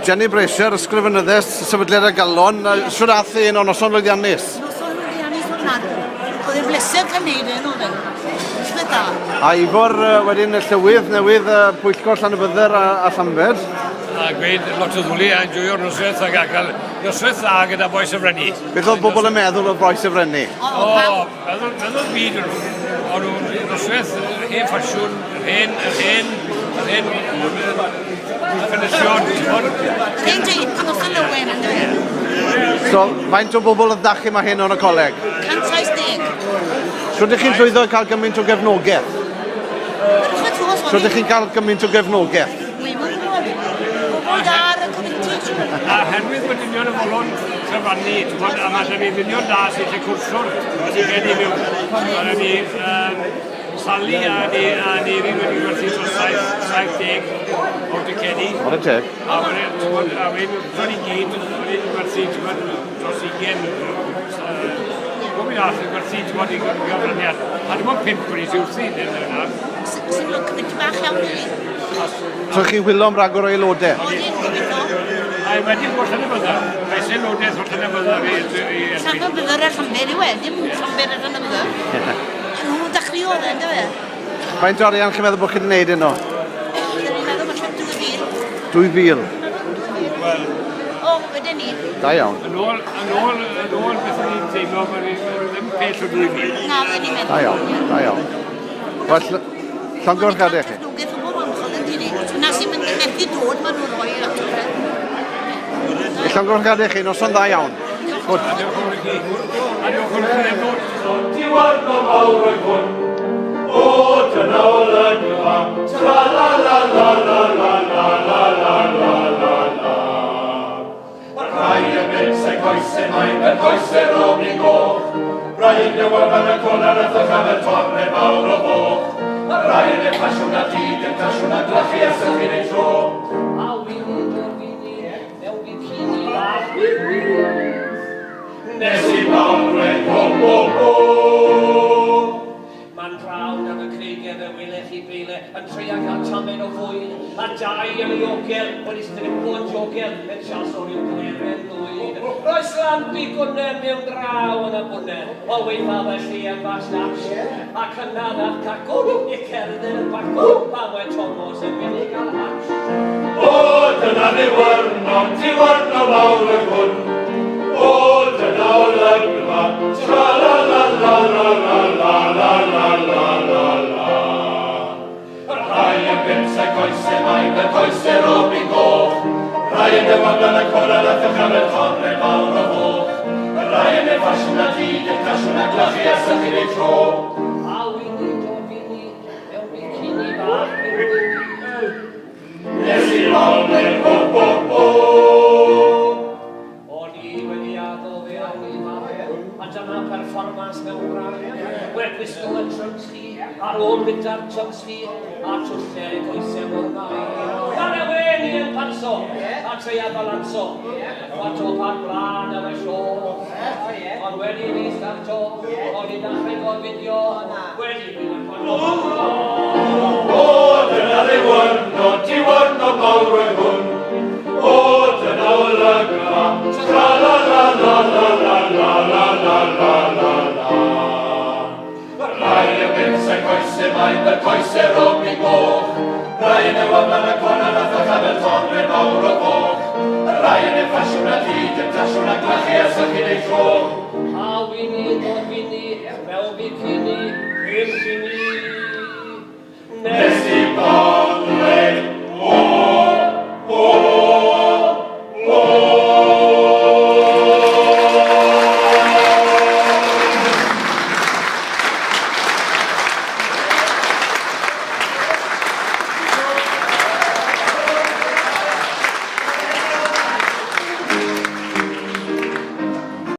Jenny Brasher, ysgrifenyddes, sefydliad y galon, siwr athi un o'n noson lwyddiannus. Noson lwyddiannus o'r nad. Oedd e'n bleser cael neud yn oedd e. Ysbryd da. A Ifor wedyn y llywydd newydd pwyllgor Llanybydder a Llambed. A gweud lot o ddwlu a enjoyo'r noswaith a gael noswaith dda gyda boes y frenni. Beth oedd bobl yn meddwl o boes y frenni? Meddwl byd o'n nhw'n noswaith, hen ffasiwn, hen ffynision. Hen dweud, pan oedd Llywyn yn dweud. So, faint o bobl yn dachu mae hyn o'n y coleg? 170. Siwr ydych chi'n llwyddo i cael gymaint o gefnogaeth? Siwr ydych chi'n cael gymaint o gefnogaeth? Bobl da ar y comiti. A herwydd bod union y folon cyfannu, a mae da ni ddunion da sydd wedi cwrswr sydd gen i mewn. Mae ni Sally a ni ddim wedi gwerthu dros 70 o'r decedi. O'r y teg. A wedyn bron i gyd wedi gwerthu dros 20 gwybod all yn gwerthu i gyfraniad. A dim ond 5 wedi siwrthu. Sy'n nhw'n comiti bach iawn i ni. So chi wylo am ragor o aelodau? A wedyn bod Llanybydder. Mae sy'n lodaeth o'r Llanybydder i... Llanybydder a Llambed i wedi, dim Llambed a Llanybydder. Nhw'n dechrau oedd yn dweud. Faint o arian chi'n meddwl bod chi'n gwneud yno? Ydyn ni'n meddwl bod 2,000. 2,000? Wel... O, wedyn ni. Da iawn. Yn ôl beth ni'n teimlo, mae ddim pell o 2,000. Na, wedyn ni'n meddwl. Da iawn, da iawn. Wel, llongyfarchiadau chi? Cefnogaeth o bob ymchwil yn dyn. Na sy'n mynd yn methu dod, maen nhw'n rhoi at y ffred. Llongyfarchiadau chi, noson da iawn. Gwrdd. A diolch yn chi. A diolch yn chi ddod. Ti wad no mawr o'i hwn, o dyna o lygfa, tra la la la la la la la la la la la. Rhai y bensau coesau mae'n ben coesau rob i goch, rhai yn newid yn y colar a ddechaf y torre mawr o boch. Rhai yn y ffasiwn a dyd yn ffasiwn a glachu a sychyn ei tro. A wini, mewn i cini bach. Nes i mawrwen ho ho ho. Ma'n drawn am y creigiau y wylech i beile yn trio cael tamen o fwyd. A dau am y iogel, wedi strip o'n iogel, yn sias o'r i'w gleren lwyd. Roes lampi gwner mewn draw yn y bwner, o weitha felly yn fas nach. Ac yna na'r cacwn, i cerdded y bacwn, a we Thomas yn mynd i gael hach. O dyna ni wyrno, ti wyrno mawr y hwn. O dyna o lygfa, tra la la la la la la la la la la la. Rhai yn bensau coesau mae'n y coesau rob i goch. Rhai yn newid yn y colar a ddechaf y torre mawr o boch. Rhai yn y ffasiwn a dyd yn ffasiwn a glachu a sychyn ei tro. A wini, mewn i cini bach. Nes i mawrwen ho ho ho. A dyma performans mewn rhan. Wer gwisgo y trwns chi, ar ôl gyda'r trwns chi, a twllau coesau mor mai. Ar y weni yn panso, a treia balanso, wat o par blan ar y sio. Ond wedi ni starto, o'n i'n dechrau gofidio, wedi mynd yn ffordd. O dyna ni wyrno, ti wyrno mawr o'i hwn. O dyna o lygfa, tra la la la la la la la la la la la. Rhai y bensau coesau mae'n y coesau rob i goch. Rhai yn newid yn y colar a ddechaf y torre mawr o boch. Rhai yn y ffasiwn a dyd yn ffasiwn a glachu a sychyn ei tro. A wini, mewn bikini,